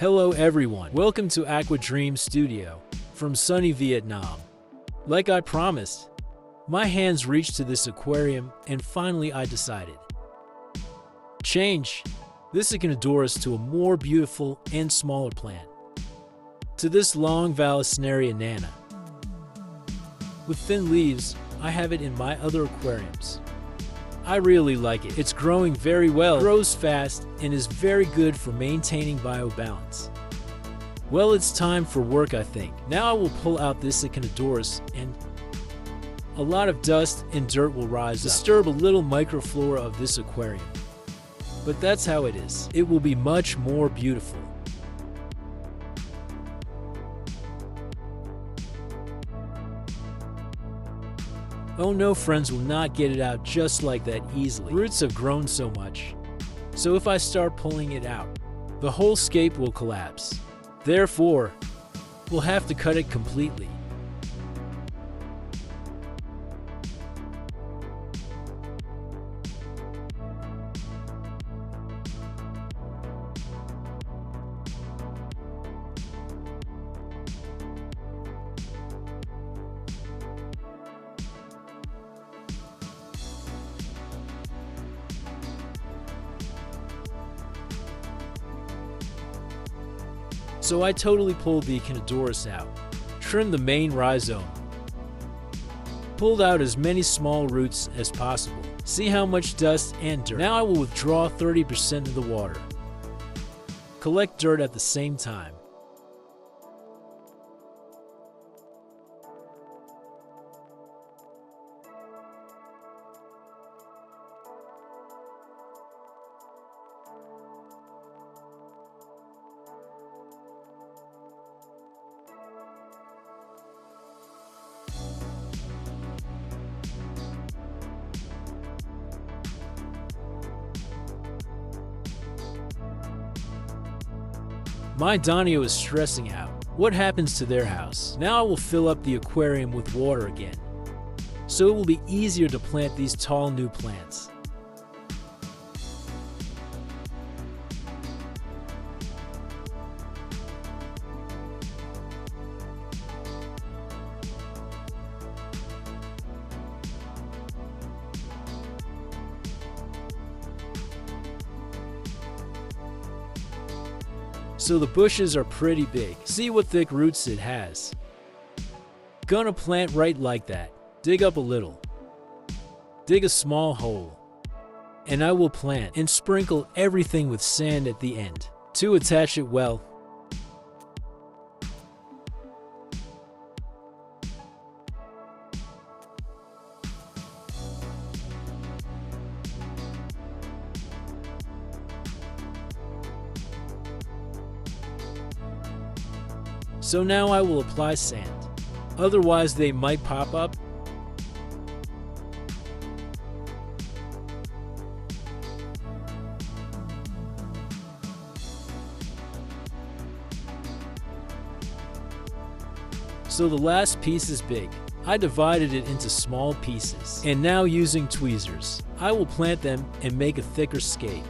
Hello everyone, welcome to AquaDream Studio from sunny Vietnam. Like I promised, my hands reached to this aquarium and finally I decided. Change this Echinodorus to a more beautiful and smaller plant. To this long Vallisneria nana. With thin leaves, I have it in my other aquariums. I really like it. It's growing very well, grows fast, and is very good for maintaining biobalance. Well, it's time for work, I think. Now I will pull out this Echinodorus and a lot of dust and dirt will rise, disturb a little microflora of this aquarium. But that's how it is. It will be much more beautiful. Oh no, friends will not get it out just like that easily. Roots have grown so much. So if I start pulling it out, the whole scape will collapse. Therefore, we'll have to cut it completely. So I totally pulled the Echinodorus out, trimmed the main rhizome, pulled out as many small roots as possible. See how much dust and dirt. Now I will withdraw 30% of the water. Collect dirt at the same time. My Donio is stressing out. What happens to their house? Now I will fill up the aquarium with water again, so it will be easier to plant these tall new plants. So the bushes are pretty big. See what thick roots it has. Gonna plant right like that. Dig up a little. Dig a small hole. And I will plant and sprinkle everything with sand at the end to attach it well. So now I will apply sand, otherwise they might pop up. So the last piece is big. I divided it into small pieces, and now using tweezers, I will plant them and make a thicker scape.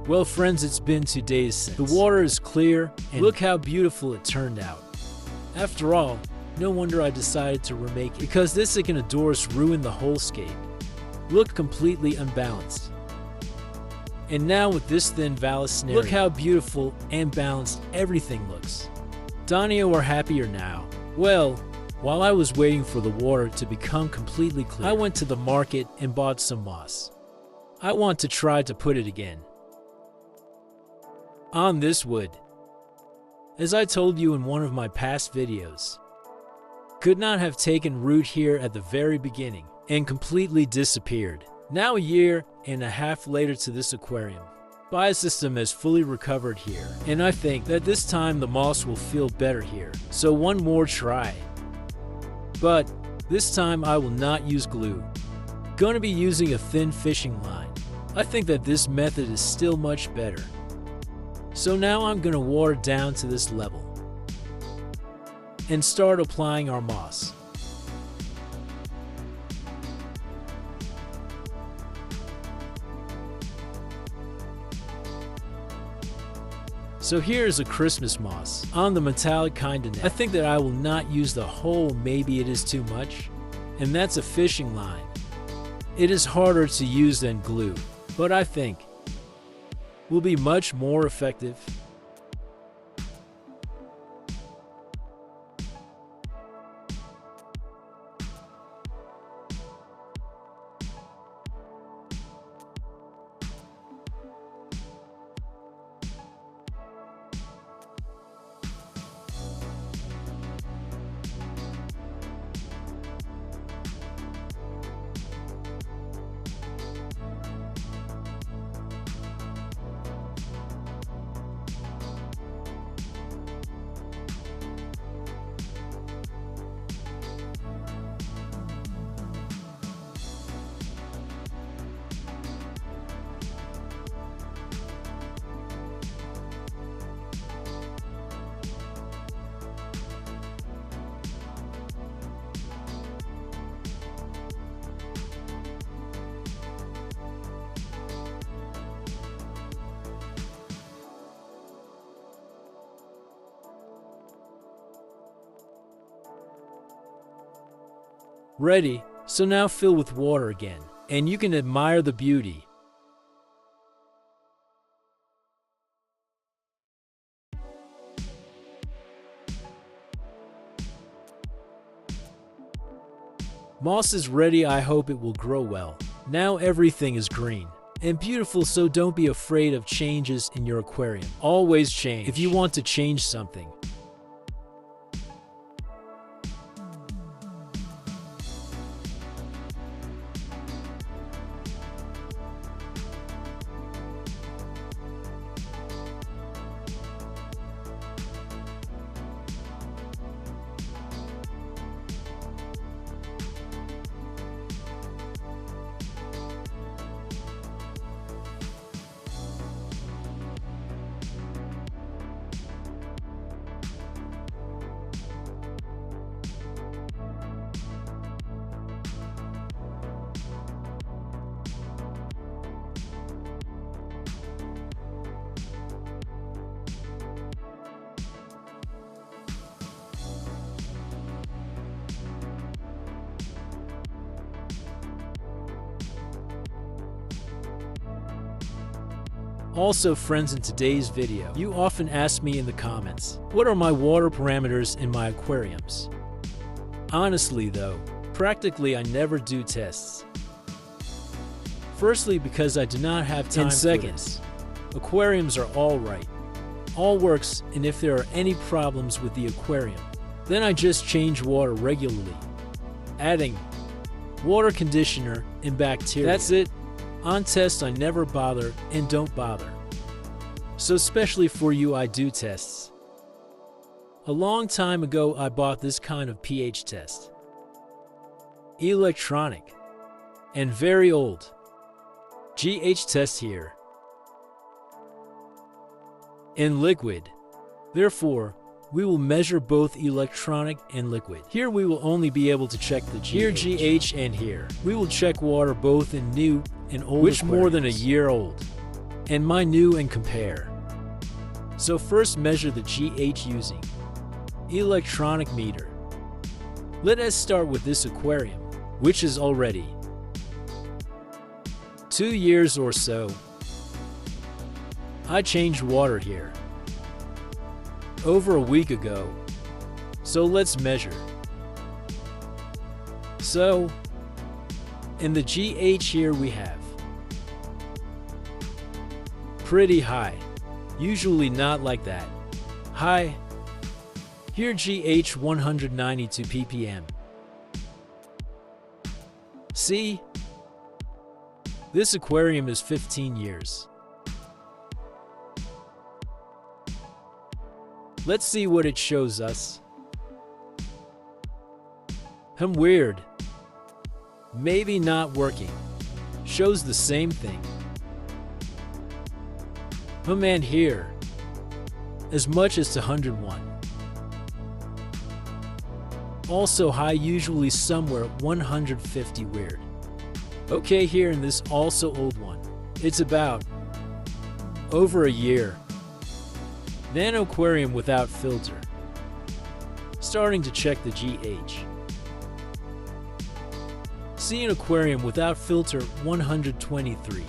Well friends, it's been 2 days since. The water is clear, and look how beautiful it turned out. After all, no wonder I decided to remake it, because this Echinodorus ruined the whole scape. Looked completely unbalanced. And now with this thin Vallisneria, look how beautiful and balanced everything looks. Donio are happier now. Well, while I was waiting for the water to become completely clear, I went to the market and bought some moss. I want to try to put it again on this wood. As I told you in one of my past videos, could not have taken root here at the very beginning and completely disappeared. Now a year and a half later to this aquarium, biosystem has fully recovered here, and I think that this time the moss will feel better here. So one more try. But this time I will not use glue. Going to be using a thin fishing line. I think that this method is still much better. So now I'm going to water down to this level and start applying our moss. So here's a Christmas moss on the metallic kind of net. I think that I will not use the whole, maybe it is too much. And that's a fishing line. It is harder to use than glue, but I think will be much more effective. Ready, so now fill with water again, and you can admire the beauty. Moss is ready, I hope it will grow well. Now everything is green and beautiful, so don't be afraid of changes in your aquarium. Always change if you want to change something. Also friends, in today's video, you often ask me in the comments, what are my water parameters in my aquariums? Honestly though, practically I never do tests. Firstly, because I do not have time. 10 seconds. Aquariums are all right. All works, and if there are any problems with the aquarium, then I just change water regularly, adding water conditioner and bacteria. That's it. On test, I never bother and don't bother. So especially for you, I do tests. A long time ago, I bought this kind of pH test. Electronic and very old. GH test here. In liquid. Therefore, we will measure both electronic and liquid. Here we will only be able to check the GH. Here GH, and here we will check water both in new and old, which more than a year old. and my new and compare. So first measure the GH using electronic meter. Let us start with this aquarium, which is already 2 years or so. I changed water here over a week ago, so let's measure. So, in the GH here we have pretty high, usually not like that high. Here GH 192 ppm. See? This aquarium is 15 years. Let's see what it shows us. Weird. Maybe not working. Shows the same thing. And here, as much as 101. Also high, usually somewhere 150. Weird. Okay, here in this also old one. It's about over a year. Nano aquarium without filter. Starting to check the GH. See an aquarium without filter 123.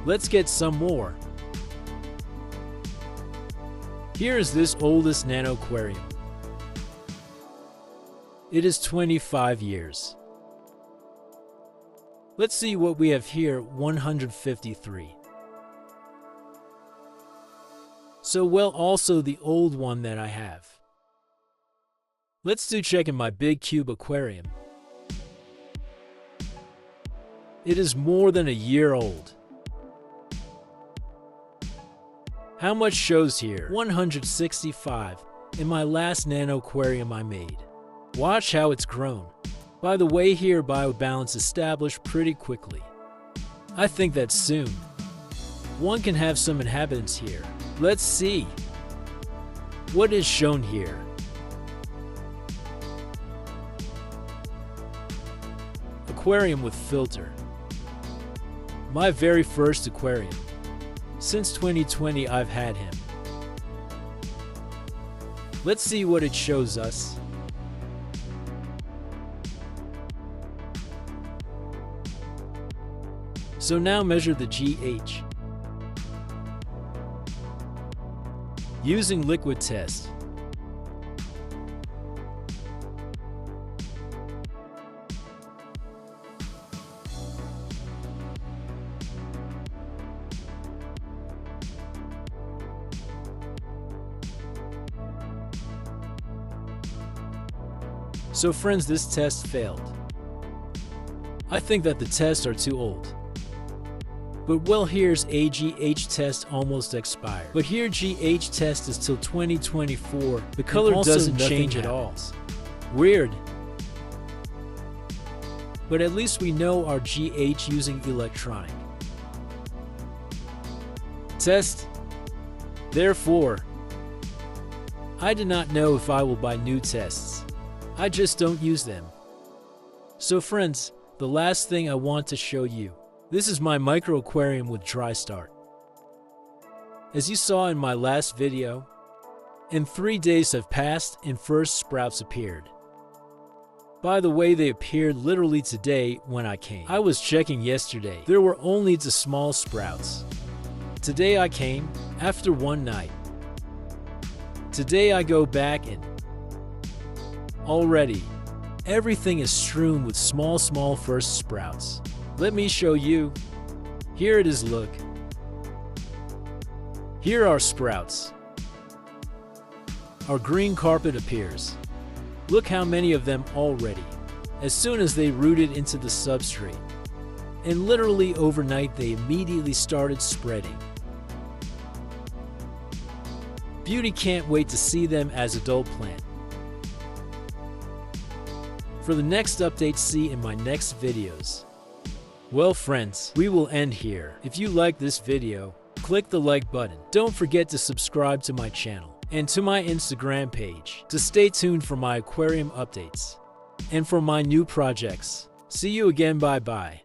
Let's get some more. Here is this oldest nano aquarium. It is 25 years. Let's see what we have here, 153. So well, also the old one that I have. Let's do check in my big cube aquarium. It is more than a year old. How much shows here? 165 in my last nano aquarium I made. Watch how it's grown. By the way, here biobalance established pretty quickly. I think that soon one can have some inhabitants here. Let's see what is shown here. Aquarium with filter. My very first aquarium. Since 2020 I've had him. Let's see what it shows us. So now measure the GH. Using liquid test. So friends, this test failed. I think that the tests are too old. But well, here's a GH test almost expired. But here GH test is till 2024. The color doesn't change at all. Weird. But at least we know our GH using electronic test. Therefore, I do not know if I will buy new tests. I just don't use them. So friends, the last thing I want to show you. This is my micro aquarium with dry start. As you saw in my last video, and 3 days have passed and first sprouts appeared. By the way, they appeared literally today when I came. I was checking yesterday. There were only the small sprouts. Today I came, after one night. Today I go back and already, everything is strewn with small first sprouts. Let me show you. Here it is, look. Here are sprouts. Our green carpet appears. Look how many of them already. As soon as they rooted into the substrate. And literally overnight they immediately started spreading. Beauty can't wait to see them as adult plant. For the next update, see in my next videos. Well friends, we will end here. If you like this video, click the like button. Don't forget to subscribe to my channel and to my Instagram page to stay tuned for my aquarium updates and for my new projects. See you again, bye bye.